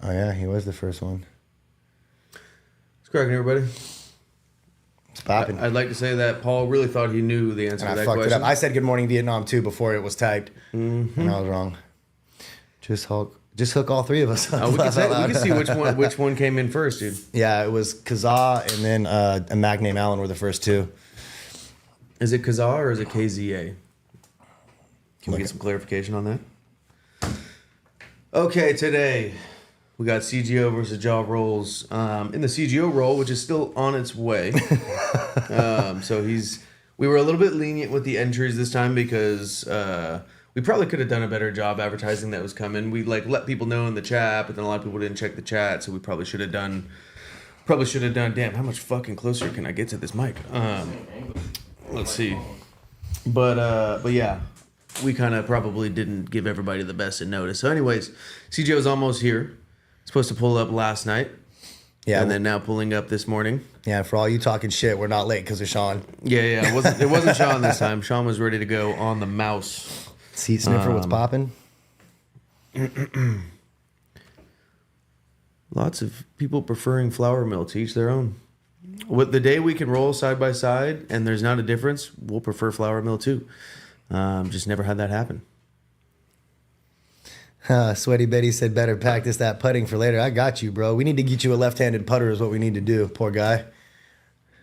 Oh, yeah, he was the first one. It's cracking, everybody. It's popping. I'd like to say that Paul really thought he knew the answer And to I that fucked question. it up. I said Good Morning Vietnam, too, before it was typed. And I was wrong. Just hook all three of us up. We can see which one came in first, dude. Yeah, it was Kazaa and then a Mac named Allen were the first two. Is it Kazaa or is it KZA? Can we get some clarification on that? Okay, today we got CGO versus JAH roles. In the CGO role, which is still on its way. So we were a little bit lenient with the entries this time because we probably could have done a better job advertising that was coming. We let people know in the chat, but then a lot of people didn't check the chat, so we probably should have done. Damn, how much fucking closer can I get to this mic? Let's see. But yeah, we kind of probably didn't give everybody the best of notice. So anyways, CGO's almost here. Supposed to pull up last night. Yeah. And then now pulling up this morning. Yeah, for all you talking shit, we're not late because of Sean. Yeah. It wasn't Sean this time. Sean was ready to go on the mouse. Seat sniffer, what's popping? Lots of people preferring flour mill, to each their own. With the day we can roll side by side and there's not a difference, we'll prefer flour mill too. Just never had that happen. Sweaty Betty said better practice that putting for later. I got you, bro. We need to get you a left-handed putter is what we need to do. Poor guy.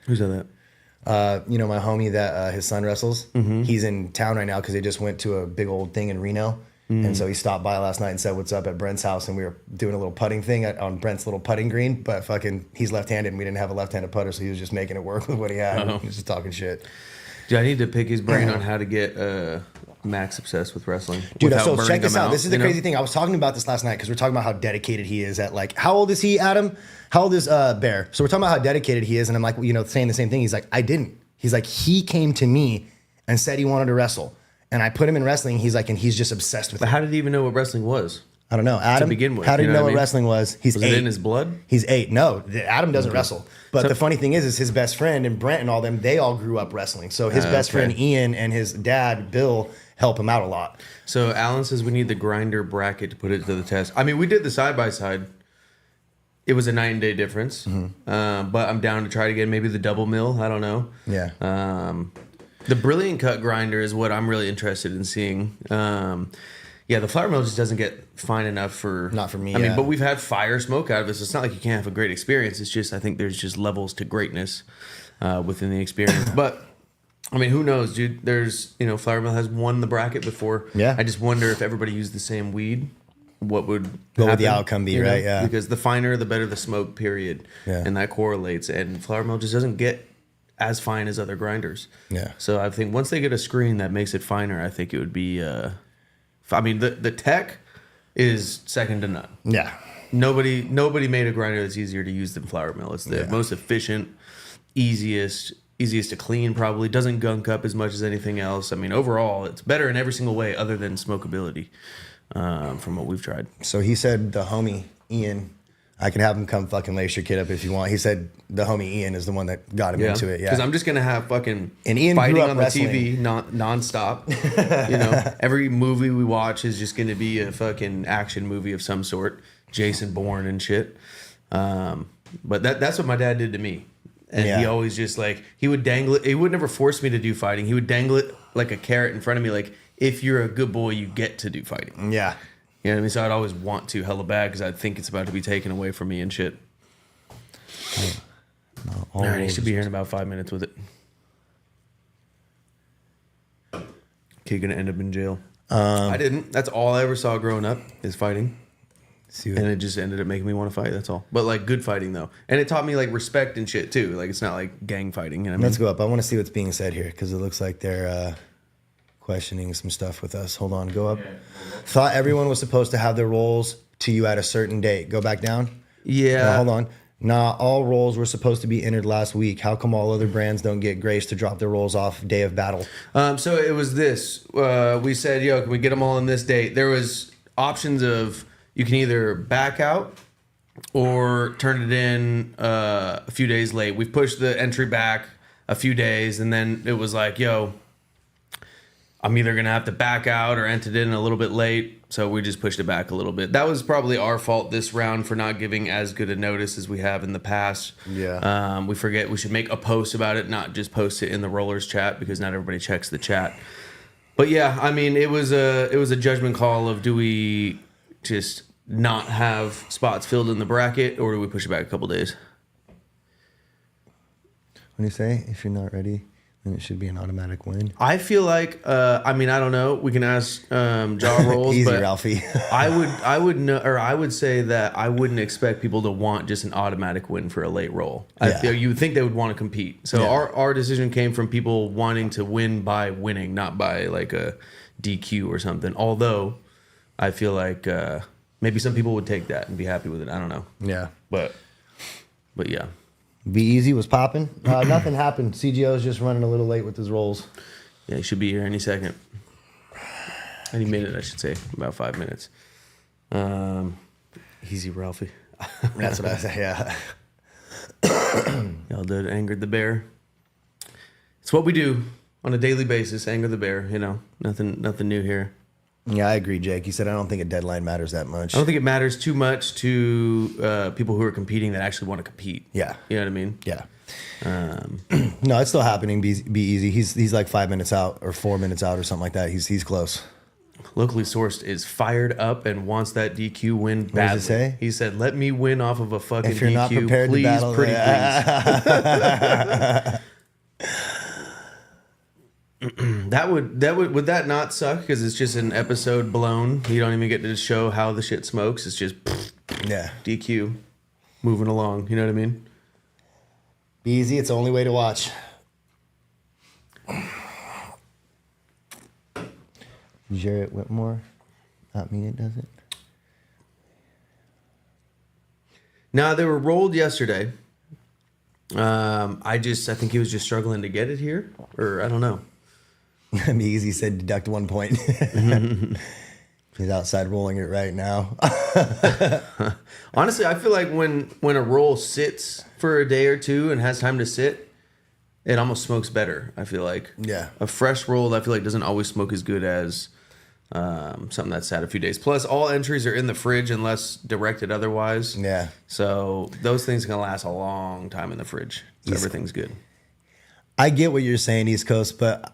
Who said that? My homie that his son wrestles. Mm-hmm. He's in town right now because they just went to a big old thing in Reno. Mm. And so he stopped by last night and said what's up at Brent's house, and we were doing a little putting thing on Brent's little putting green, but he's left-handed and we didn't have a left-handed putter, so he was just making it work with what he had. He was just talking shit. Dude, I need to pick his brain on how to get Max obsessed with wrestling. Dude, so check this out. This is the crazy thing. I was talking about this last night because we're talking about how dedicated he is at how old is he, Adam? How old is Bear? So we're talking about how dedicated he is, and I'm like, saying the same thing. He's like, I didn't. He's like, he came to me and said he wanted to wrestle. And I put him in wrestling. He's like, and he's just obsessed with it. But how did he even know what wrestling was? I don't know. Adam, to begin with, how did he know what wrestling was? He's 8. Was it in his blood? He's 8. No, Adam doesn't wrestle. But the funny thing is his best friend and Brent and all them, they all grew up wrestling. So his best friend Ian and his dad Bill help him out a lot. So Alan says we need the grinder bracket to put it to the test. I mean, we did the side by side. It was a 9-day difference. Mm-hmm. But I'm down to try it again. Maybe the double mill. I don't know. Yeah. The Brilliant Cut grinder is what I'm really interested in seeing. Yeah, the flour mill just doesn't get fine enough for... Not for me, I mean, but we've had fire smoke out of it, so it's not like you can't have a great experience. It's just, I think there's just levels to greatness within the experience. But, I mean, who knows, dude? There's, flour mill has won the bracket before. Yeah. I just wonder if everybody used the same weed, what would the outcome be, right? Yeah. Because the finer, the better the smoke, period. Yeah. And that correlates. And flour mill just doesn't get as fine as other grinders. Yeah. So I think once they get a screen that makes it finer, I think it would be... I mean, the tech is second to none. Yeah. Nobody made a grinder that's easier to use than flour mill. It's the most efficient, easiest to clean probably. Doesn't gunk up as much as anything else. I mean, overall, it's better in every single way other than smokability from what we've tried. So he said the homie, Ian... I can have him come fucking lace your kid up if you want. He said the homie Ian is the one that got him into it. Yeah, because I'm just gonna have fucking and Ian fighting on the wrestling. TV nonstop. Every movie we watch is just gonna be a fucking action movie of some sort, Jason Bourne and shit. But that's what my dad did to me, and he always just he would dangle it. He would never force me to do fighting. He would dangle it like a carrot in front of me, like if you're a good boy, you get to do fighting. Yeah. You know what I mean? So I'd always want to hella bad because I think it's about to be taken away from me and shit. All right, he should be here in about 5 minutes with it. Kid gonna end up in jail. I didn't. That's all I ever saw growing up is fighting. And it just ended up making me want to fight. That's all. But good fighting though, and it taught me respect and shit too. It's not like gang fighting. You know what I mean? Let's go up. I want to see what's being said here because it looks like they're questioning some stuff with us. Hold on, go up. Thought everyone was supposed to have their roles to you at a certain date. Go back down. Yeah. No, hold on. Nah, all roles were supposed to be entered last week. How come all other brands don't get grace to drop their roles off day of battle? So it was this. We said, yo, can we get them all on this date? There was options of you can either back out or turn it in a few days late. We've pushed the entry back a few days, and then it was like, yo, I'm either going to have to back out or entered in a little bit late. So we just pushed it back a little bit. That was probably our fault this round for not giving as good a notice as we have in the past. Yeah. We forget we should make a post about it, not just post it in the Rollers chat because not everybody checks the chat. But yeah, I mean, it was a judgment call of do we just not have spots filled in the bracket or do we push it back a couple days? When you say if you're not ready, then it should be an automatic win. I feel like I mean, I don't know. We can ask JAH rolls. Easy, but Ralphie. I would know, or I would say that I wouldn't expect people to want just an automatic win for a late roll. I feel you would think they would want to compete. So our decision came from people wanting to win by winning, not by like a DQ or something. Although I feel like maybe some people would take that and be happy with it. I don't know. Yeah. But yeah. Be Easy was popping. Nothing happened. CGO is just running a little late with his rolls. Yeah, he should be here any second. Any minute, I should say. About 5 minutes. Easy, Ralphie. That's what I say, yeah. Y'all did angered the bear. It's what we do on a daily basis, anger the bear, you know. Nothing new here. Yeah, I agree, Jake. He said, I don't think a deadline matters that much. I don't think it matters too much to people who are competing that actually want to compete. Yeah. You know what I mean? Yeah. No, it's still happening. Be Easy. He's like 5 minutes out or 4 minutes out or something like that. He's close. Locally Sourced is fired up and wants that DQ win badly. What does it say? He said, let me win off of a fucking If you're DQ, not prepared please, to battle, pretty please. Would that not suck? Because it's just an episode blown. You don't even get to show how the shit smokes. It's just Yeah. DQ, moving along. You know what I mean? Be Easy. It's the only way to watch. Jarrett Whitmore. Not mean it doesn't. Now they were rolled yesterday. I think he was just struggling to get it here, or I don't know. Be Easy said deduct 1 point. He's outside rolling it right now. Honestly, I feel like when a roll sits for a day or two and has time to sit, it almost smokes better. I feel like a fresh roll, I feel like doesn't always smoke as good as something that's sat a few days. Plus, all entries are in the fridge unless directed otherwise. Yeah. So those things can last a long time in the fridge. So everything's good. I get what you're saying, East Coast, but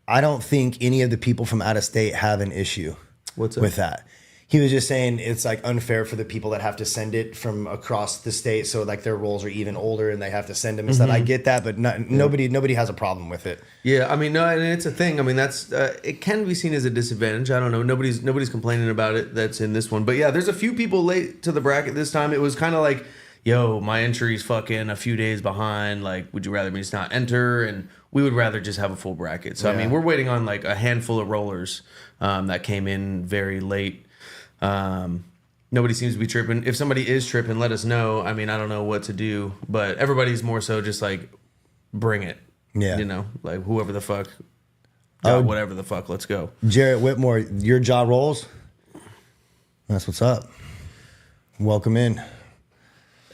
I don't think any of the people from out of state have an issue with that. He was just saying it's like unfair for the people that have to send it from across the state. So like their rolls are even older and they have to send them and stuff. I get that, but nobody has a problem with it. Yeah, I mean, no, and it's a thing. I mean, that's it can be seen as a disadvantage. I don't know. Nobody's complaining about it that's in this one. But yeah, there's a few people late to the bracket this time. It was kind of like, yo, my entry's fucking a few days behind. Like, would you rather me just not enter? And we would rather just have a full bracket. So, I mean, we're waiting on like a handful of rollers that came in very late. Nobody seems to be tripping. If somebody is tripping, let us know. I mean, I don't know what to do, but everybody's more so just like, bring it. Yeah. You know, like whoever the fuck, whatever the fuck, let's go. Jarrett Whitmore, your jaw rolls. That's what's up. Welcome in.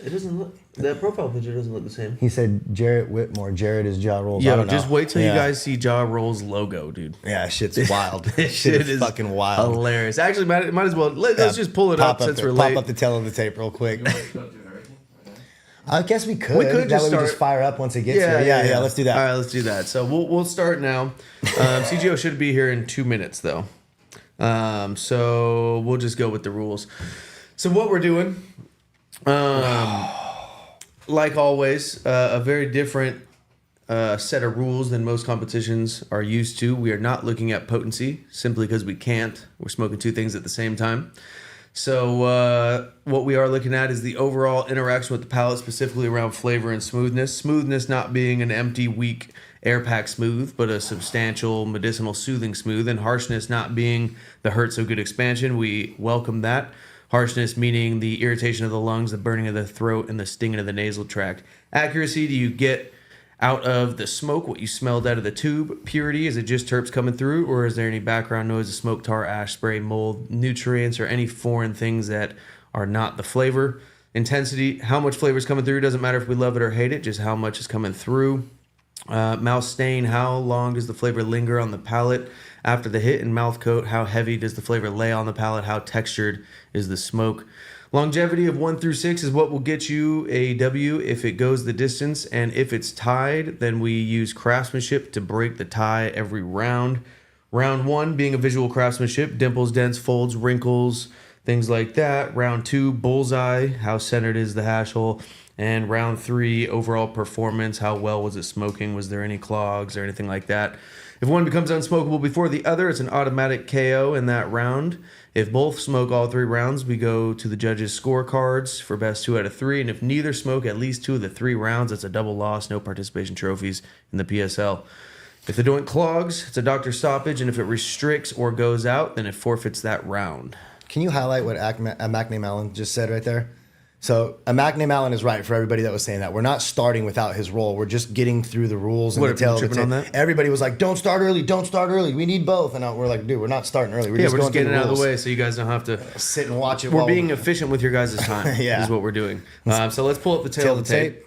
It doesn't look, that profile picture doesn't look the same. He said Jarrett Whitmore. Jarrett is jaw rolls. Yo, just wait till you guys see JAH Roll's logo, dude. Yeah, shit's wild. This shit is fucking wild. Hilarious. Actually, might as well, let's just pull it up since we're late. Pop up the tail of the tape real quick. I guess we could. We could that just way we just fire up once it gets here. Yeah, let's do that. All right, let's do that. So we'll start now. CGO should be here in 2 minutes, though. So we'll just go with the rules. So what we're doing... like always, a very different set of rules than most competitions are used to. We are not looking at potency simply because we can't. We're smoking two things at the same time. So what we are looking at is the overall interaction with the palate, specifically around flavor and smoothness. Smoothness not being an empty, weak air pack smooth, but a substantial medicinal soothing smooth. And harshness not being the hurt so good expansion. We welcome that. Harshness meaning the irritation of the lungs, the burning of the throat, and the stinging of the nasal tract. Accuracy, do you get out of the smoke what you smelled out of the tube? Purity, is it just terps coming through, or is there any background noise of smoke, tar, ash, spray, mold, nutrients, or any foreign things that are not the flavor? Intensity, how much flavor is coming through? Doesn't matter if we love it or hate it, just how much is coming through. Mouth stain, how long does the flavor linger on the palate after the hit? And mouth coat, how heavy does the flavor lay on the palate? How textured is the smoke? Longevity of 1 through 6 is what will get you a W if it goes the distance. And if it's tied, then we use Craftsmanship to break the tie every round. Round 1 being a visual craftsmanship, dimples, dents, folds, wrinkles, things like that. Round 2, bullseye, how centered is the hash hole. And round 3, overall performance, how well was it smoking? Was there any clogs or anything like that? If one becomes unsmokable before the other, it's an automatic KO in that round. If both smoke all 3 rounds, we go to the judges' scorecards for best 2 out of 3. And if neither smoke at least 2 of the 3 rounds, it's a double loss, no participation trophies in the PSL. If the joint clogs, it's a doctor stoppage. And if it restricts or goes out, then it forfeits that round. Can you highlight what McName Allen just said right there? So McName Allen is right for everybody that was saying that. We're not starting without his role. We're just getting through the rules and What, the tripping on that? Everybody was like, "Don't start early. Don't start early. We need both." And we're like, "Dude, we're not starting early. We're We're just just going getting through it out of rules. the way so you guys don't have to Sit and watch it." We're while being efficient with your guys' time. Yeah. Is what we're doing. So let's pull up the tail of the tape.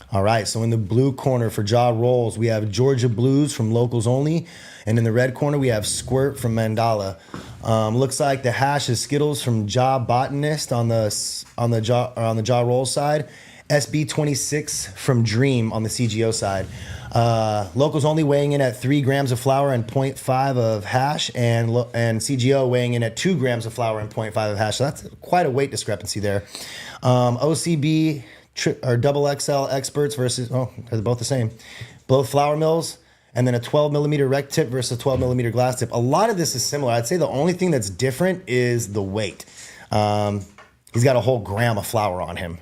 All right, so in the blue corner for JAH Rolls, we have Georgia Blues from Locals Only. And in the red corner, we have Squirt from Mandala. Looks like the hash is Skittles from JAH Botanist on the JAH Rolls side. SB26 from Dream on the CGO side. Locals Only weighing in at 3 grams of flour and 0.5 of hash, and CGO weighing in at 2 grams of flour and 0.5 of hash. So that's quite a weight discrepancy there. OCB or double XL experts versus, they're both the same. Both flour mills, and then a 12 millimeter rec tip versus a 12 millimeter glass tip. A lot of this is similar. I'd say the only thing that's different is the weight. He's got a whole gram of flour on him.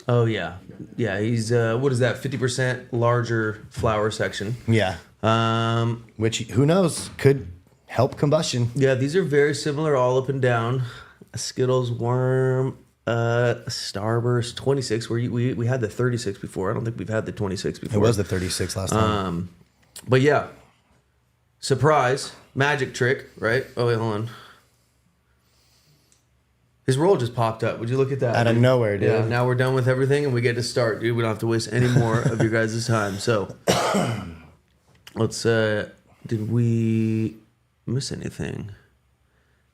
Oh, yeah. Yeah, he's, what is that, 50% larger flour section. Yeah. Which, who knows, could help combustion. Yeah, these are very similar all up and down. A Skittles worm, Starburst 26, where we had the 36 before. I don't think we've had the 26 before. It was the 36 last time. But yeah, surprise, magic trick, right? Oh, wait, hold on. His roll just popped up. Would you look at that? Out of nowhere, dude. Yeah, now we're done with everything and we get to start, dude. We don't have to waste any more of your guys' time. So, let's, did we miss anything?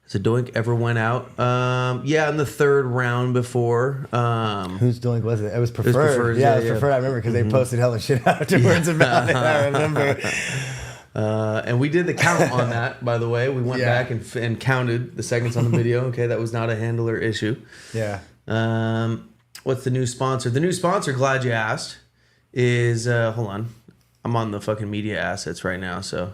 Has a doink ever went out? Yeah, in the 3rd round before. Whose doink was it? It was Preferred. Preferred, Yeah, it was yeah. Preferred. I remember because they posted hella shit afterwards about it. I remember. And we did the count on that, by the way. We went back and counted the seconds on the video. Okay, that was not a handler issue. Yeah. What's the new sponsor? The new sponsor, glad you asked, is, hold on. I'm on the fucking media assets right now, so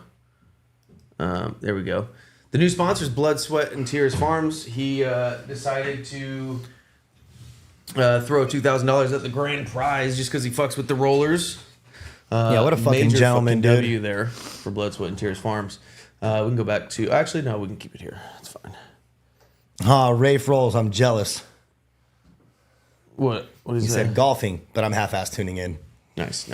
there we go. The new sponsor is Blood, Sweat, and Tears Farms. He decided to throw $2,000 at the grand prize just because he fucks with the rollers. Yeah, what a fucking gentleman, fucking dude. W there for Blood, Sweat, and Tears Farms. We can go back to... Actually, no, we can keep it here. It's fine. Rafe Rolls, I'm jealous. What is He that? said golfing, but I'm half-assed tuning in. Nice.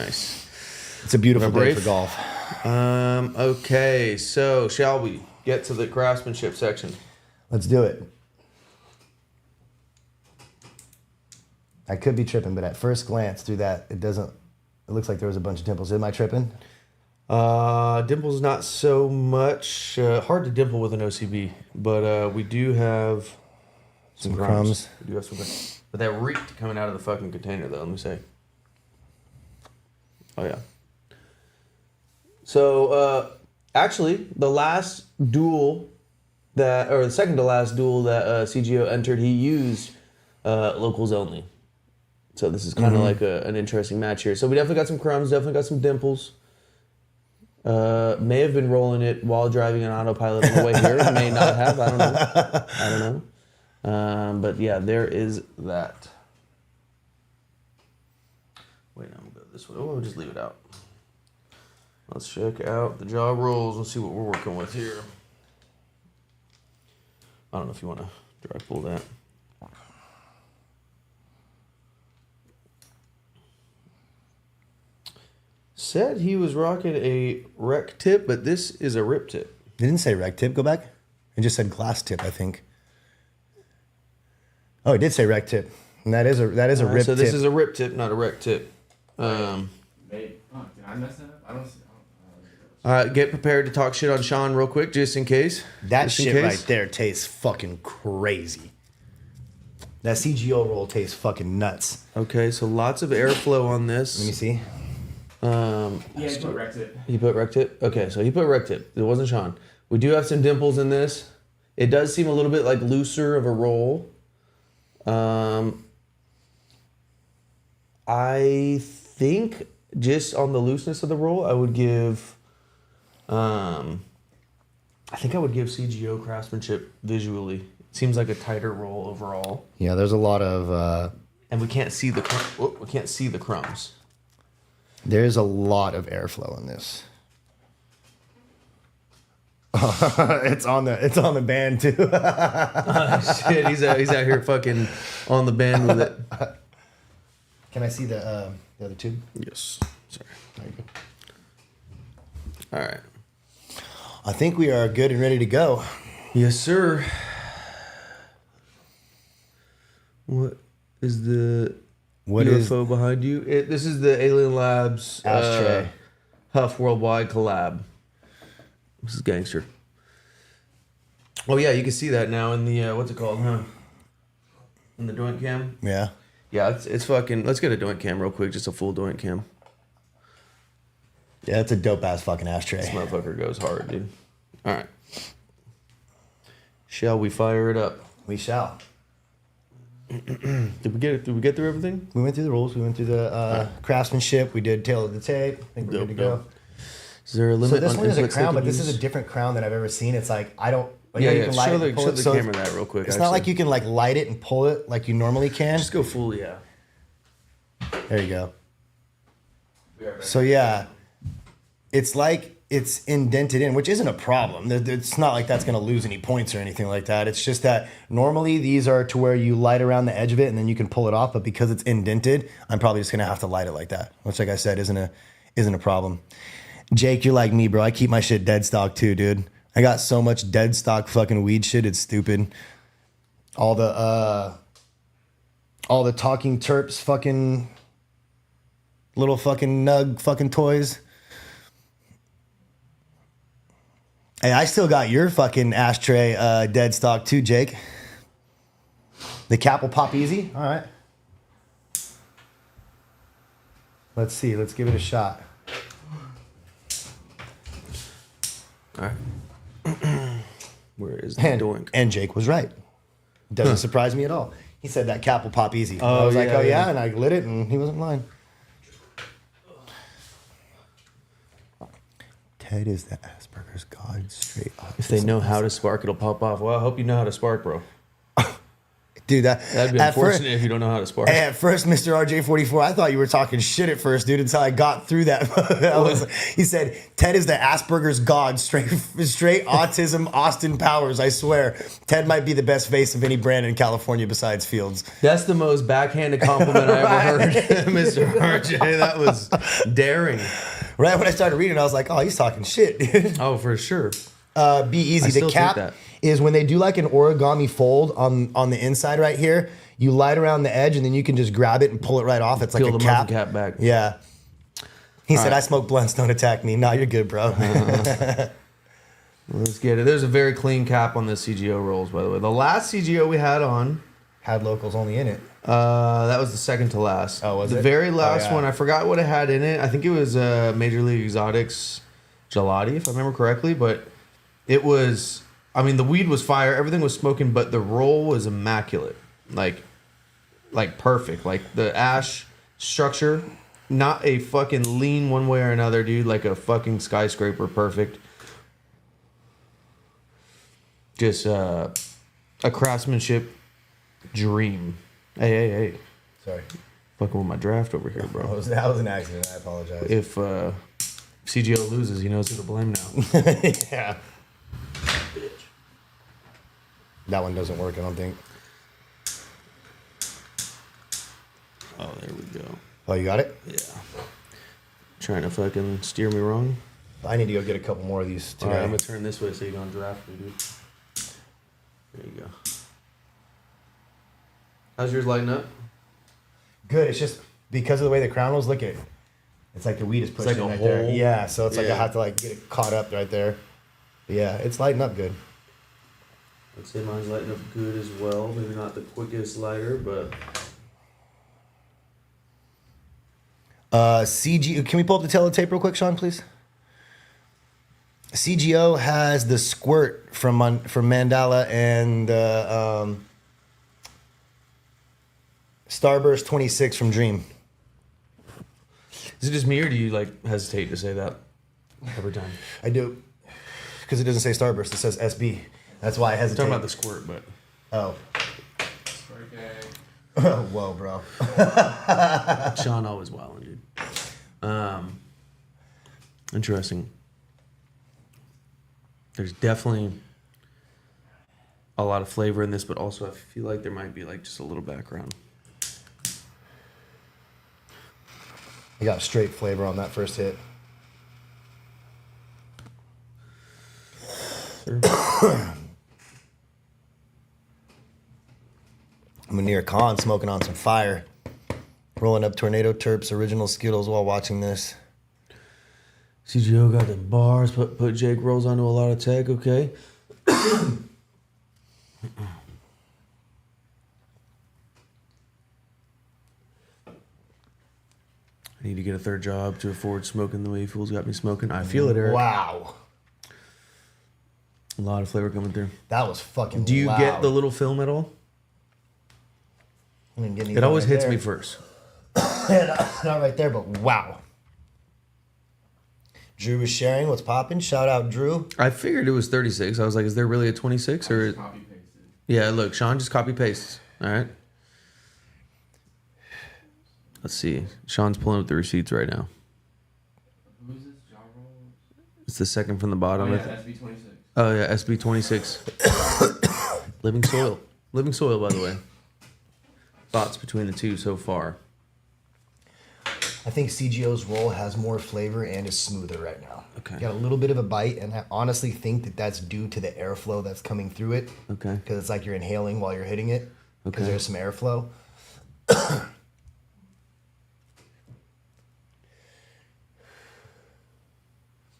It's a beautiful Remember day Rafe? for golf. Okay, so shall we get to the craftsmanship section? Let's do it. I could be tripping, but at first glance through that, it looks like there was a bunch of dimples. Am I tripping? Dimples not so much. Hard to dimple with an OCB, but we do have some crumbs. We do have some crumbs. But that reeked coming out of the fucking container, though, let me say. Oh, yeah. So, actually, the last duel the second to last duel that CGO entered, he used locals only. So this is kind of like an interesting match here. So we definitely got some crumbs, definitely got some dimples. May have been rolling it while driving an autopilot on the way here. May not have. I don't know. But yeah, there is that. Wait, I'm gonna go this way. Oh, we'll just leave it out. Let's check out the JAH rolls and see what we're working with here. I don't know if you want to dry pull that. Said he was rocking a rec tip, but this is a rip tip. It didn't say rec tip. Go back. It just said glass tip, I think. Oh, it did say rec tip. And that is a rip tip. So this is a rip tip, not a rec tip. Maybe. Oh, did I mess that up? I don't see. All right, get prepared to talk shit on Sean real quick, just in case. That Just in shit case. right there tastes fucking crazy. That CGO roll tastes fucking nuts. Okay, so lots of airflow on this. Let me see. Yeah, he put wrecked it. He put wreck tip? Okay, so he put wreck tip. It wasn't Sean. We do have some dimples in this. It does seem a little bit like looser of a roll. I think just on the looseness of the roll, I would give I think I would give CGO Craftsmanship visually. It seems like a tighter roll overall. Yeah, there's a lot of And we can't see the we can't see the crumbs. there's a lot of airflow in this. it's on the band too. Shit, he's out here fucking on the band with it. Can I see the other tube? Yes. Sorry. There you go. All right. I think we are good and ready to go. Yes, sir. What is the What is UFO behind you? This is the Alien Labs Ashtray. Huff Worldwide collab. This is gangster. Oh yeah, you can see that now in the what's it called, huh? In the joint cam. Yeah. Yeah, it's fucking. Let's get a joint cam real quick, just a full joint cam. Yeah, it's a dope ass fucking ashtray. This motherfucker goes hard, dude. All right. Shall we fire it up? We shall. Did we get it? Did we get through everything? We went through the rules. We went through the craftsmanship. We did tail of the tape. I think we're good to go. Dope. Is there a limit? So this on one is a inputs they crown, can but this use? is a different crown that I've ever seen. It's like I don't. Like, Yeah, you yeah. can light Show it and the, pull show it. the So camera that real quick. It's not like you can like light it and pull it like you normally can. Just go full, yeah. There you go. So yeah, it's like it's indented in, which isn't a problem. It's not like that's going to lose any points or anything like that. It's just that normally these are to where you light around the edge of it and then you can pull it off. But because it's indented, I'm probably just going to have to light it like that, which, like I said, isn't a problem. Jake, you're like me, bro. I keep my shit dead stock too, dude. I got so much dead stock fucking weed shit. It's stupid. All the talking terps fucking little fucking nug fucking toys. Hey, I still got your fucking ashtray dead stock too, Jake. The cap will pop easy. All right. Let's see. Let's give it a shot. All right. Where is the And, doink? and Jake was right. Doesn't surprise me at all. He said that cap will pop easy. And I Oh, was like, yeah, oh yeah, yeah. and I lit it, and he wasn't lying. Ted is the Asperger's god straight up. If they know how to spark, it'll pop off. Well, I hope you know how to spark, bro. Dude, That'd be unfortunate if you don't know how to spark. At first, Mr. RJ44, I thought you were talking shit at first, dude, until I got through that. He said, Ted is the Asperger's god, straight autism, Austin Powers, I swear. Ted might be the best face of any brand in California besides Fields. That's the most backhanded compliment I ever heard, Mr. RJ. That was daring. Right when I started reading, I was like, oh, he's talking shit, dude. Oh, for sure. Be easy. I still The take cap that. is when they do like an origami fold on the inside right here, you light around the edge and then you can just grab it and pull it right off. It's like Peel a the cap. muffin cap back. Yeah. He said, right. I smoke blunts, don't attack me. Nah, you're good, bro. Let's get it. There's a very clean cap on the CGO rolls, by the way. The last CGO we had on, Had locals only in it. that was the second to last. Oh, was the it? very Oh, last yeah. one, I forgot what it had in it. I think it was Major League Exotics Gelati, if I remember correctly. But it was, I mean, the weed was fire. Everything was smoking, but the roll was immaculate. Like perfect. Like the ash structure, not a fucking lean one way or another, dude. Like a fucking skyscraper, perfect. Just a craftsmanship dream. Hey. Sorry. Fucking with my draft over here, bro. That was an accident. I apologize. If CGO loses, he knows who to blame now. Yeah. That one doesn't work, I don't think. Oh, there we go. Oh, you got it? Yeah. Trying to fucking steer me wrong. I need to go get a couple more of these All today. right, I'm gonna turn this way so you don't draft me, dude. There you go. How's yours lighting up? Good. It's just because of the way the crown was, look at, it's like the weed is pushing like a right there. hole. Yeah, so it's like I Yeah. have to like get it caught up right there. But yeah, it's lighting up good. I'd say mine's lighting up good as well. Maybe not the quickest lighter, but CG. Can we pull up the teletape real quick, Sean, please? CGO has the squirt from Mandala and Starburst 26 from Dream. is it just me or do you like hesitate to say that every time? I do, because it doesn't say Starburst. It says SB. That's why I I'm hesitate. talking about the squirt, but Oh. Okay. Whoa, bro. Sean always wilding, dude. Interesting. There's definitely a lot of flavor in this, but also I feel like there might be like just a little background. You got straight flavor on that first hit. Sure. Munir Khan smoking on some fire. Rolling up Tornado Terps original Skittles while watching this. CGO got the bars, put Jake Rolls onto a lot of tech, okay. I need to get a third job to afford smoking the way Fools got me smoking. I feel it, Eric. Wow. A lot of flavor coming through. That was fucking Do you loud. get the little film at all? I didn't get It anything always right hits there. me first. Not right there, but wow. Drew was sharing what's popping. Shout out, Drew. I figured it was 36. I was like, is there really a 26? Or Copy pasted. yeah, look, Sean just copy pastes. All right. Let's see. Sean's pulling up the receipts right now. Who is this? JAH Roll? It's the second from the Oh bottom. yeah, SB26. Oh yeah, SB26. Living soil. Living soil, by the way. Thoughts between the two so far? I think CGO's roll has more flavor and is smoother right now. Okay. Got a little bit of a bite, and I honestly think that that's due to the airflow that's coming through it. Okay. Because it's like you're inhaling while you're hitting it. Because Okay. there's some airflow.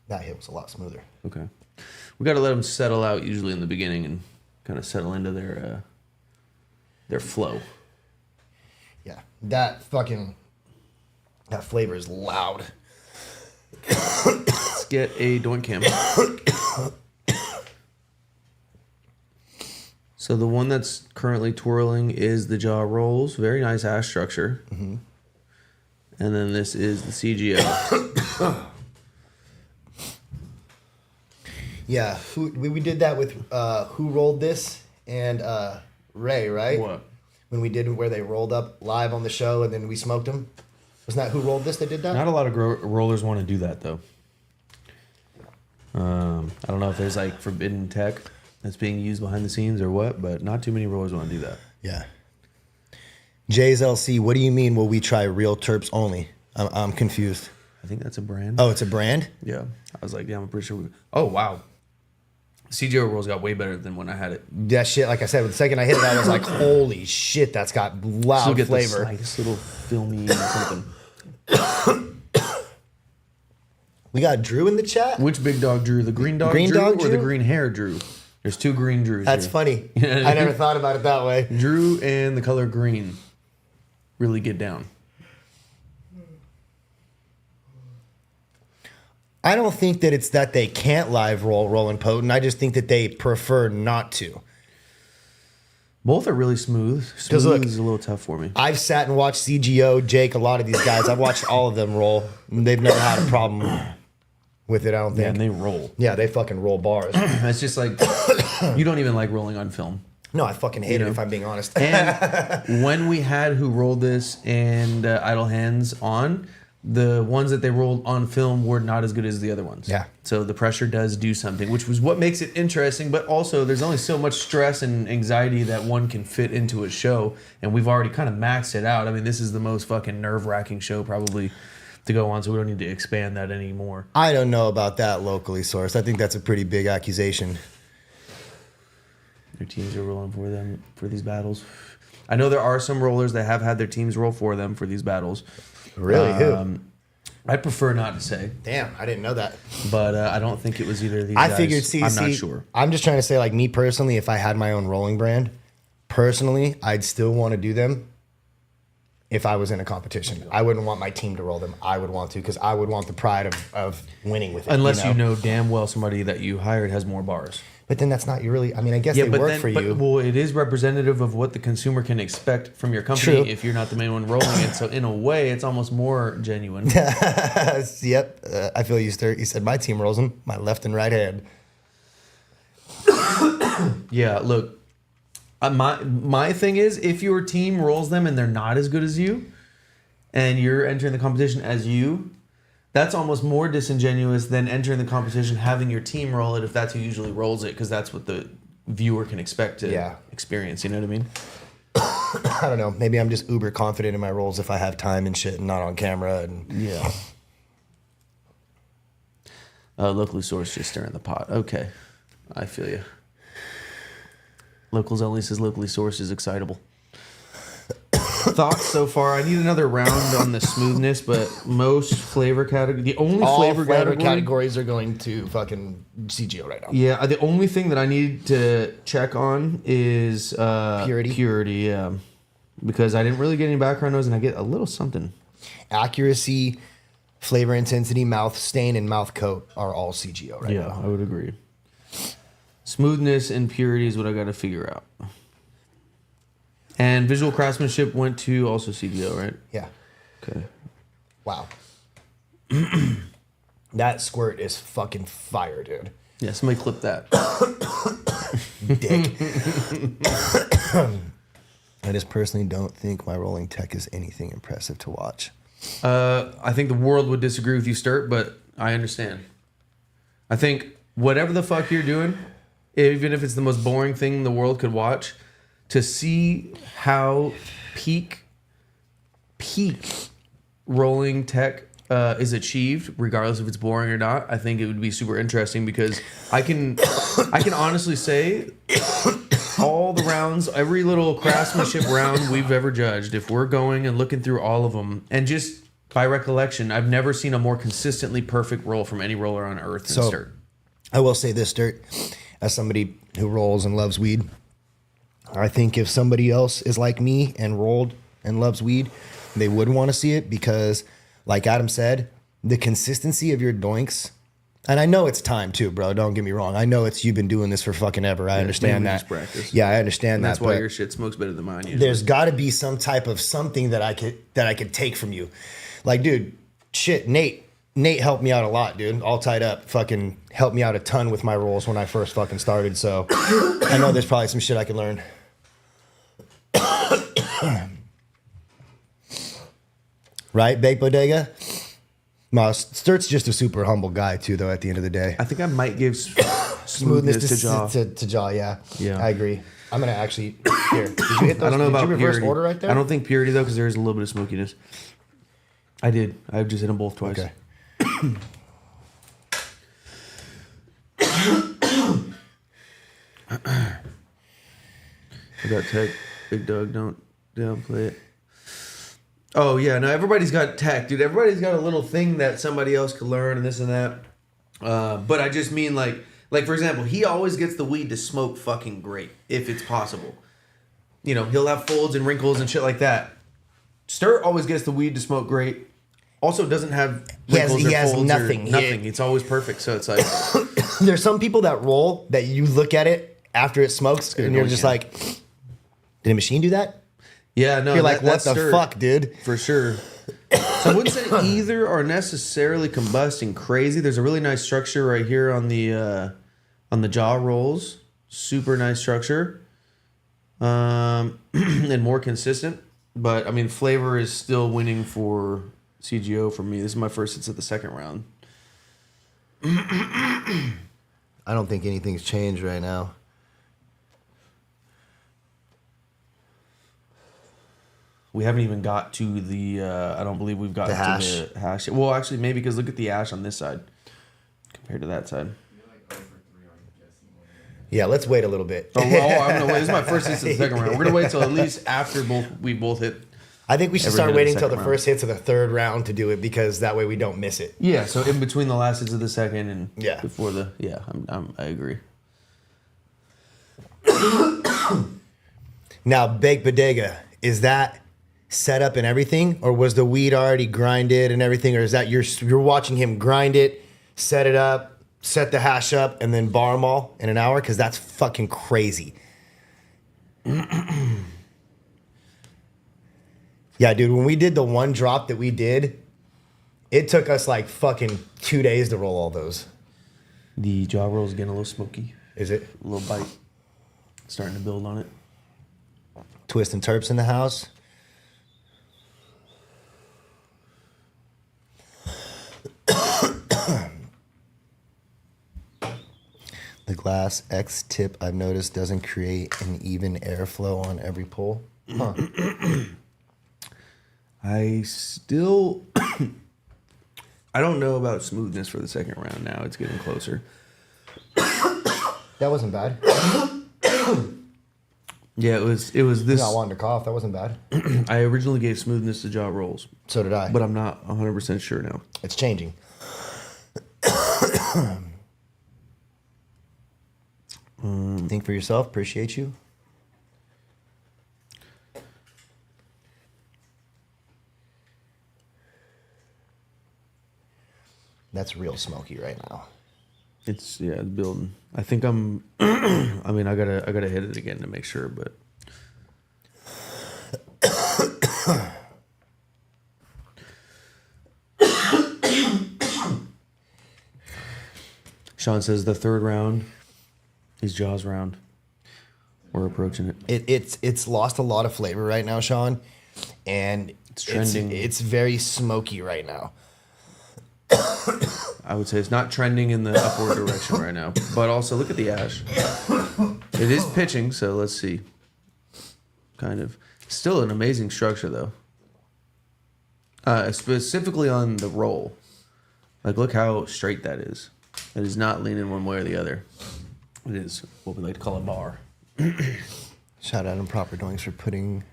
That hit was a lot smoother. Okay. We got to let them settle out usually in the beginning and kind of settle into their flow. Yeah. That flavor is loud. Let's get a doink cam. So the one that's currently twirling is the JAH Rolls. Very nice ash structure. Mm-hmm. And then this is the CGO. Yeah. We did that with Who Rolled This and Ray, right? What? When we did where they rolled up live on the show and then we smoked them. Wasn't that Who Rolled This that did that? Not a lot of rollers want to do that, though. I don't know if there's like forbidden tech that's being used behind the scenes or what, but not too many rollers want to do that. Yeah. Jay's LC, what do you mean will we try real terps only? I'm confused. I think that's a brand. Oh, it's a brand? Yeah. I was like, yeah, I'm pretty sure. Oh, wow. CGO rolls got way better than when I had it. That shit, like I said, the second I hit it, I was like, holy shit, that's got loud Still get flavor. the slightest little filmy something. We got Drew in the chat. Which big dog Drew? The green dog Green Drew dog or the Drew? green hair Drew? There's two green Drews That's here. funny. You know what I I never mean? thought about it that way. Drew and the color green really get down. I don't think that it's that they can't live roll and potent. I just think that they prefer not to. Both are really smooth. 'Cause Smooth look, is a little tough for me. I've sat and watched CGO, Jake, a lot of these guys. I've watched all of them roll. And they've never had a problem with it, I don't Yeah, and think. they roll. Yeah, they fucking roll bars. It's just like you don't even like rolling on film. No, I fucking hate You it know. if I'm being honest. And when we had Who Rolled This and Idle Hands on, the ones that they rolled on film were not as good as the other ones. Yeah. So the pressure does do something, which was what makes it interesting. But also, there's only so much stress and anxiety that one can fit into a show, and we've already kind of maxed it out. I mean, this is the most fucking nerve-wracking show probably to go on, so we don't need to expand that anymore. I don't know about that locally sourced. I think that's a pretty big accusation. Their teams are rolling for them for these battles. I know there are some rollers that have had their teams roll for them for these battles. Really? Who? I prefer not to say, Damn, I didn't know that. but I don't think it was either of these I guys. figured, I'm not sure. I'm just trying to say, like, me personally, if I had my own rolling brand, personally, I'd still want to do them if I was in a competition. I wouldn't want my team to roll them. I would want to, because I would want the pride of winning with it. Unless you know damn well somebody that you hired has more bars. But then that's not really, I mean, I guess they work for you. Well, it is representative of what the consumer can expect from your company True. if you're not the main one rolling it. So in a way, it's almost more genuine. Yep. I feel you, sir. You said my team rolls them, my left and right hand. Yeah, look, my thing is, if your team rolls them and they're not as good as you, and you're entering the competition as you, that's almost more disingenuous than entering the competition having your team roll it if that's who usually rolls it, because that's what the viewer can expect to experience. You know what I mean? I don't know. Maybe I'm just uber confident in my rolls if I have time and shit and not on camera. And yeah. Locally sourced, just stirring the pot. Okay, I feel you. Locals only says locally sourced is excitable. Thoughts so far? I need another round on the smoothness, but most flavor category, the only all flavor categories are going to fucking CGO right now. Yeah, the only thing that I need to check on is Purity. Purity, yeah, because I didn't really get any background noise, and I get a little something. Accuracy, flavor intensity, mouth stain, and mouth coat are all CGO right now. Yeah, I would agree. Smoothness and purity is what I got to figure out. And visual craftsmanship went to also CGO, right? Yeah. Okay. Wow. That squirt is fucking fire, dude. Yeah, somebody clip that. Dick. I just personally don't think my rolling tech is anything impressive to watch. I think the world would disagree with you, Sturt, but I understand. I think whatever the fuck you're doing, even if it's the most boring thing the world could watch, to see how peak rolling tech is achieved, regardless if it's boring or not, I think it would be super interesting, because I can honestly say all the rounds, every little craftsmanship round we've ever judged, if we're going and looking through all of them, and just by recollection, I've never seen a more consistently perfect roll from any roller on earth than Sturt. I will say this, Sturt, as somebody who rolls and loves weed, I think if somebody else is like me and rolled and loves weed, they would want to see it, because, like Adam said, the consistency of your doinks, and I know it's time too, bro. Don't get me wrong. I know you've been doing this for fucking ever. I understand that. Practice. Yeah, I understand And that. that's why your shit smokes better than mine. Usually. There's got to be some type of something that I could take from you, like, dude, shit, Nate helped me out a lot, dude. All tied up, fucking helped me out a ton with my rolls when I first fucking started. So I know there's probably some shit I could learn. Right, Baked Bodega? No, Sturt's just a super humble guy too, though, at the end of the day. I think I might give smoothness to JAH. To JAH, yeah. Yeah. I agree. I'm going to actually... Here, did you hit those? I don't know about did you reverse purity. order right there? I don't think purity, though, because there's a little bit of smokiness. I did. I just hit them both twice. Okay. I got tech. Big Doug, don't downplay it. Oh, yeah. No, everybody's got tech, dude. Everybody's got a little thing that somebody else could learn and this and that. But I just mean, like, for example, he always gets the weed to smoke fucking great, if it's possible. You know, he'll have folds and wrinkles and shit like that. Sturt always gets the weed to smoke great. Also doesn't have wrinkles he has or folds nothing. or nothing. It's always perfect. So it's like... There's some people that roll that you look at it after it smokes and you're just like, did a machine do that? Yeah, no. You're like, what that's the Sturt, fuck, dude? For sure. So I wouldn't say either are necessarily combusting crazy. There's a really nice structure right here on the jaw rolls. Super nice structure. And more consistent. But, I mean, flavor is still winning for CGO for me. This is my first hits at the second round. I don't think anything's changed right now. We haven't even got to the, I don't believe we've gotten hash. to the hash. Well, actually, maybe, because look at the ash on this side compared to that side. Yeah, let's wait a little bit. I'm gonna wait. This is my first hits of the second round. We're gonna wait till at least after we both hit. I think we should Every start hit of waiting the till the second first hits of the third round to do it because that way we don't miss it. Yeah, so in between the last hits of the second and Yeah. before the I agree. Now, baked bodega, is that set up and everything, or was the weed already grinded and everything, or is that you're watching him grind it, set it up, set the hash up, and then bar them all in an hour? Because that's fucking crazy. Yeah, dude, when we did the one drop that we did, it took us like fucking 2 days to roll all those. The jaw roll is getting a little smoky. Is it? A little bite. Starting to build on it. Twist and Terps in the house. The glass X tip, I've noticed, doesn't create an even airflow on every pull. Huh. I don't know about smoothness for the second round now. It's getting closer. That wasn't bad. Yeah, it was this. I'm not wanting to cough. That wasn't bad. I originally gave smoothness to jaw rolls, So did I. but I'm not 100% sure now. It's changing. Think for yourself. Appreciate you. That's real smoky right now. It's building. I think I'm. I mean, I gotta hit it again to make sure, but. Sean says the third round is Jaws round. We're approaching it. It's lost a lot of flavor right now, Sean, and It's trending. It's very smoky right now. I would say it's not trending in the upward direction right now. But also, look at the ash. It is pitching, so let's see. Kind of. Still an amazing structure, though. Specifically on the roll. Like, look how straight that is. It is not leaning one way or the other. It is what we like to call a bar. Shout out Improper Doinks for putting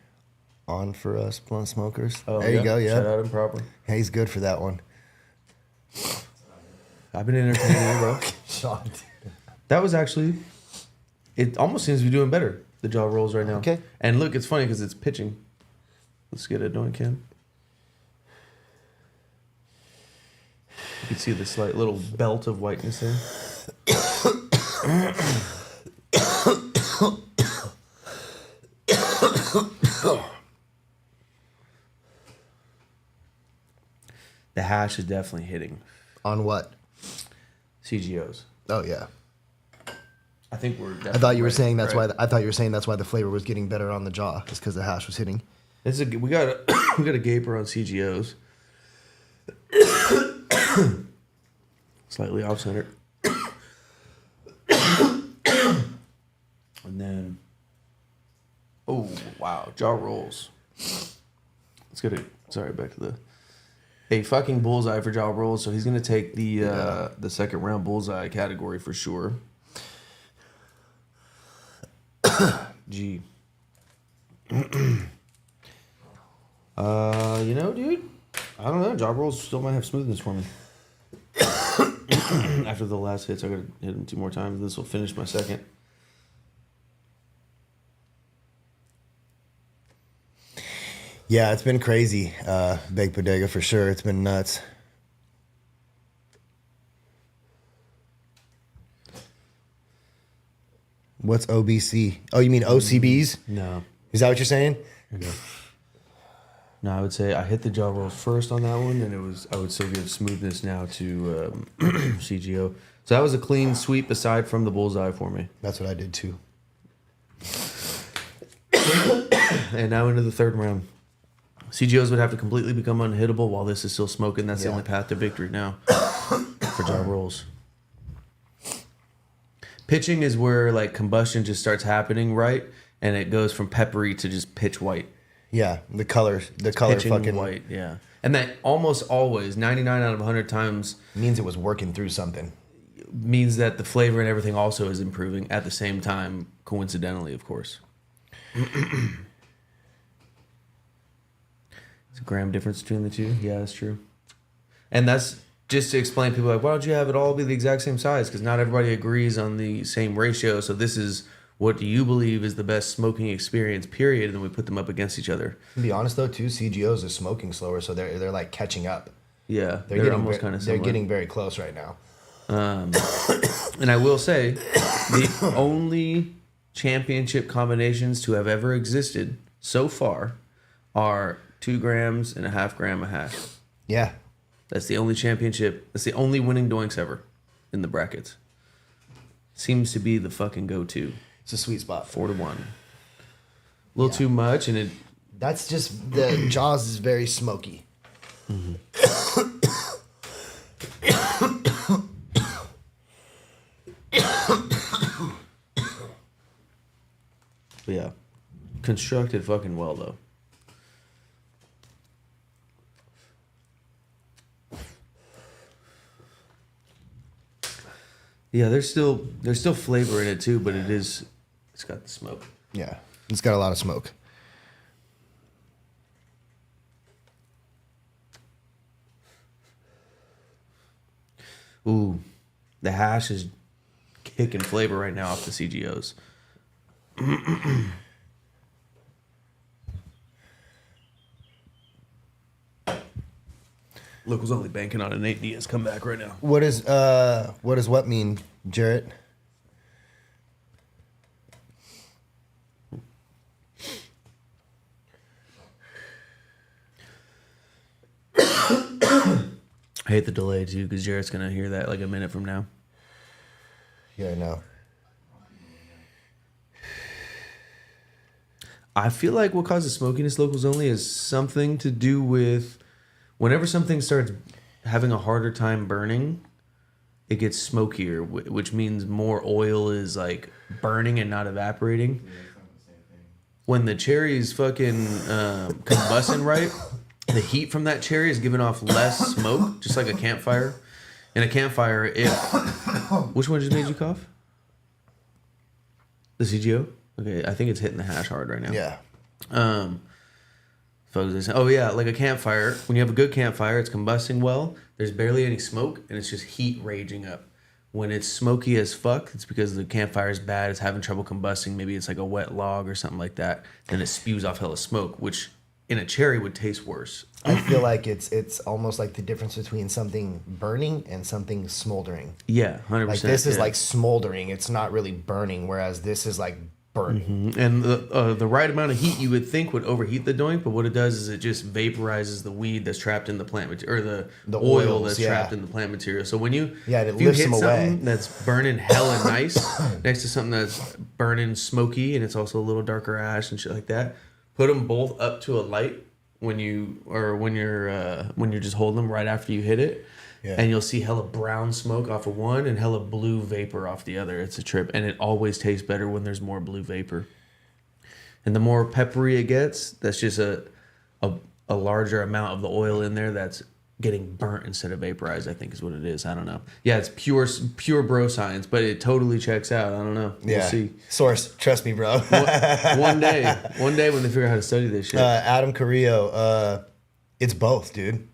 on for us blunt smokers. Oh, there you go, yeah. Shout out Improper. Hey, he's good for that one. I've been entertaining you, bro. Sean. That was actually... It almost seems to be doing better, the jaw rolls right now. Okay. And look, it's funny because it's pitching. Let's get it doing, Ken. You can see the slight little belt of whiteness there. The hash is definitely hitting. On what? CGOs. Oh yeah. I think we're. I thought you were saying that's why. I thought you were saying that's why the flavor was getting better on the jaw. It's because the hash was hitting. We got a gaper on CGOs. Slightly off center. And then, oh wow, jaw rolls. Let's get it. Sorry, back to a fucking bullseye for jaw rolls. So he's gonna take the second round bullseye category for sure. Gee. Dude, I don't know. Jaw rolls still might have smoothness for me. After the last hits, I gotta hit them 2 more times. This will finish my second. Yeah, it's been crazy. Baked Bodega for sure. It's been nuts. What's OBC? Oh, you mean OCBs? No. Is that what you're saying? No, I would say I hit the jaw rolls first on that one, and I would still give smoothness now to CGO. So that was a clean sweep aside from the bullseye for me. That's what I did too. And now into the third round. CGOs would have to completely become unhittable while this is still smoking. That's the Yeah. only path to victory now for jaw rolls. Pitching is where like combustion just starts happening, right? And it goes from peppery to just pitch white. Yeah, the color Pitching fucking white, yeah. And that almost always, 99 out of 100 times, means it was working through something. means that the flavor and everything also is improving at the same time, coincidentally, of course. It's a gram difference between the two. Yeah, that's true. And that's just to explain, people are like, why don't you have it all be the exact same size? Because not everybody agrees on the same ratio. So this is what do you believe is the best smoking experience, period. And then we put them up against each other. To be honest though, too, CGOs is smoking slower, so they're like catching up. Yeah, They're getting almost kind of similar. They're getting very close right now. And I will say, the only championship combinations to have ever existed so far are 2 grams and a half gram of hash. Yeah. That's the only championship. That's the only winning doinks ever in the brackets. Seems to be the fucking go-to. It's a sweet spot. 4-1. A little too much, and it. That's just the Jaws is very smoky. Mm-hmm. But yeah, constructed fucking well though. Yeah, there's still flavor in it too, but it's got the smoke. Yeah, it's got a lot of smoke. Ooh, the hash is kicking flavor right now off the CGOs. Locals only banking on an 8 Diaz comeback right now. What does what mean, Jarrett? I hate the delay too, because Jarrett's gonna hear that like a minute from now. Yeah, I know. I feel like what causes smokiness locals only is something to do with whenever something starts having a harder time burning, it gets smokier, which means more oil is like burning and not evaporating. When the cherry is fucking combusting right, the heat from that cherry is giving off less smoke, just like a campfire. In a campfire, which one just made you cough? The CGO? Okay, I think it's hitting the hash hard right now. Yeah. Oh yeah, like a campfire. When you have a good campfire, it's combusting well. There's barely any smoke, and it's just heat raging up. When it's smoky as fuck, it's because the campfire is bad. It's having trouble combusting. Maybe it's like a wet log or something like that. Then it spews off hella smoke, which in a cherry would taste worse. I feel like it's almost like the difference between something burning and something smoldering. Yeah, 100%. Like this is like smoldering. It's not really burning, whereas this is like burning. Mm-hmm. And the right amount of heat you would think would overheat the joint, but what it does is it just vaporizes the weed that's trapped in the plant material, or the oil oils, that's trapped in the plant material. So when you it if you lifts hit them something away. that's burning hella nice next to something that's burning smoky and it's also a little darker ash and shit like that, put them both up to a light when you're just holding them right after you hit it. Yeah. And you'll see hella brown smoke off of one and hella blue vapor off the other. It's a trip. And it always tastes better when there's more blue vapor. And the more peppery it gets, that's just a larger amount of the oil in there that's getting burnt instead of vaporized, I think is what it is. I don't know. Yeah, it's pure bro science, but it totally checks out. I don't know. We'll see. Source, trust me, bro. one day when they figure out how to study this shit. Adam Carrillo, it's both, dude.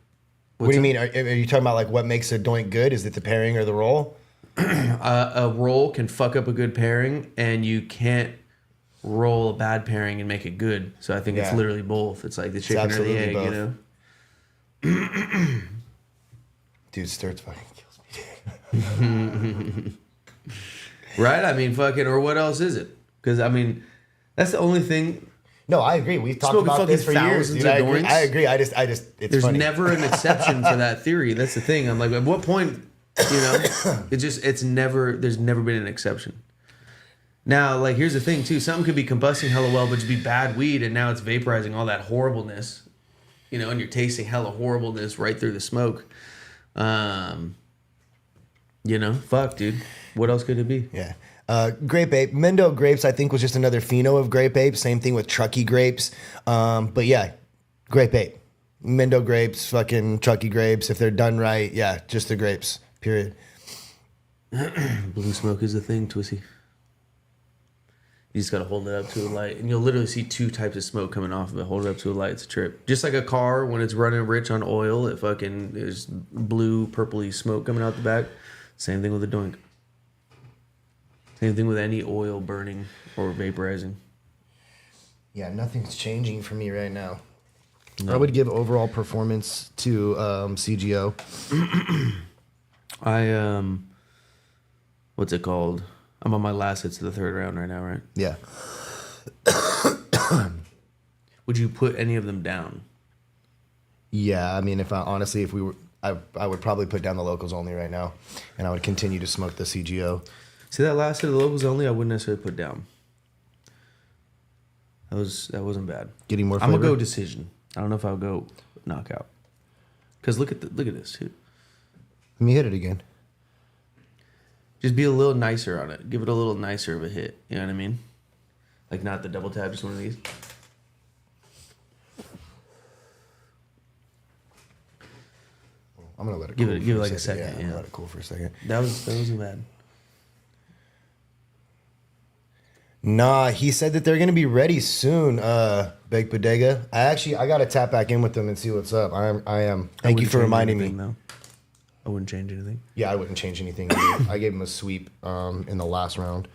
What do you mean? Are you talking about like what makes a doink good? Is it the pairing or the roll? A roll can fuck up a good pairing, and you can't roll a bad pairing and make it good. So I think it's literally both. It's like the chicken or the egg, both. You know? Dude, Sturts fucking kills me. Right? I mean, fucking, or what else is it? Because, I mean, that's the only thing. No, I agree. We've talked about this for years, dude. I agree. I just, it's There's funny. never an exception to that theory. That's the thing. I'm like, at what point, you know, there's never been an exception. Now, like, here's the thing, too. Something could be combusting hella well, but just be bad weed, and now it's vaporizing all that horribleness, you know, and you're tasting hella horribleness right through the smoke. You know, fuck, dude. What else could it be? Yeah. Grape Ape. Mendo grapes, I think, was just another pheno of Grape Ape. Same thing with Truckee grapes. But yeah, Grape Ape. Mendo grapes, fucking Truckee grapes. If they're done right, yeah, just the grapes, period. Blue smoke is a thing, Twissy. You just gotta hold it up to a light, and you'll literally see two types of smoke coming off of it. Hold it up to a light, it's a trip. Just like a car when it's running rich on oil, it fucking there's blue, purpley smoke coming out the back. Same thing with a doink. Same thing with any oil burning or vaporizing. Yeah, nothing's changing for me right now. No. I would give overall performance to CGO. What's it called? I'm on my last hits of the third round right now, right? Yeah. Would you put any of them down? Yeah, I mean, if we were, I would probably put down the locals only right now, and I would continue to smoke the CGO. See that last hit of the locals only? I wouldn't necessarily put down. That wasn't bad. Getting more I'm flavor? gonna go decision. I don't know if I'll go knockout. Cause look at this too. Let me hit it again. Just be a little nicer on it. Give it a little nicer of a hit. You know what I mean? Like not the double tap, just one of these. I'm gonna let it Give cool. it for like a second. Yeah, I'm Yeah. gonna let it cool for a second. That wasn't bad. Nah, he said that they're gonna be ready soon. Baked Bodega. I gotta tap back in with them and see what's up. I am. Thank you for reminding me. Though. I wouldn't change anything. Yeah, I wouldn't change anything. I gave him a sweep in the last round.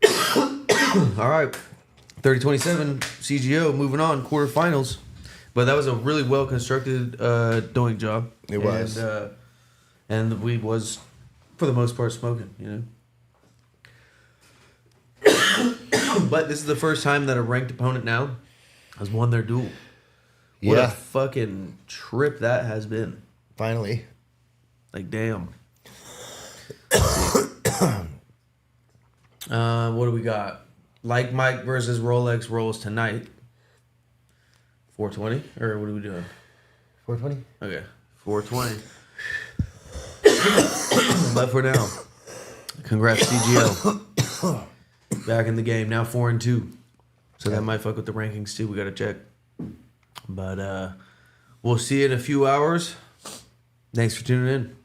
All right. 30-27 CGO moving on quarterfinals. But that was a really well constructed doing job. It was. And the weed was for the most part smoking, you know. But this is the first time that a ranked opponent now has won their duel. What a fucking trip that has been. Finally. Like, damn. What do we got? Like Mike versus Rolex rolls tonight. 420? Or what are we doing? 420? Okay. 420. But for now, congrats CGO. Back in the game. Now 4-2. So that might fuck with the rankings too. We got to check. But we'll see you in a few hours. Thanks for tuning in.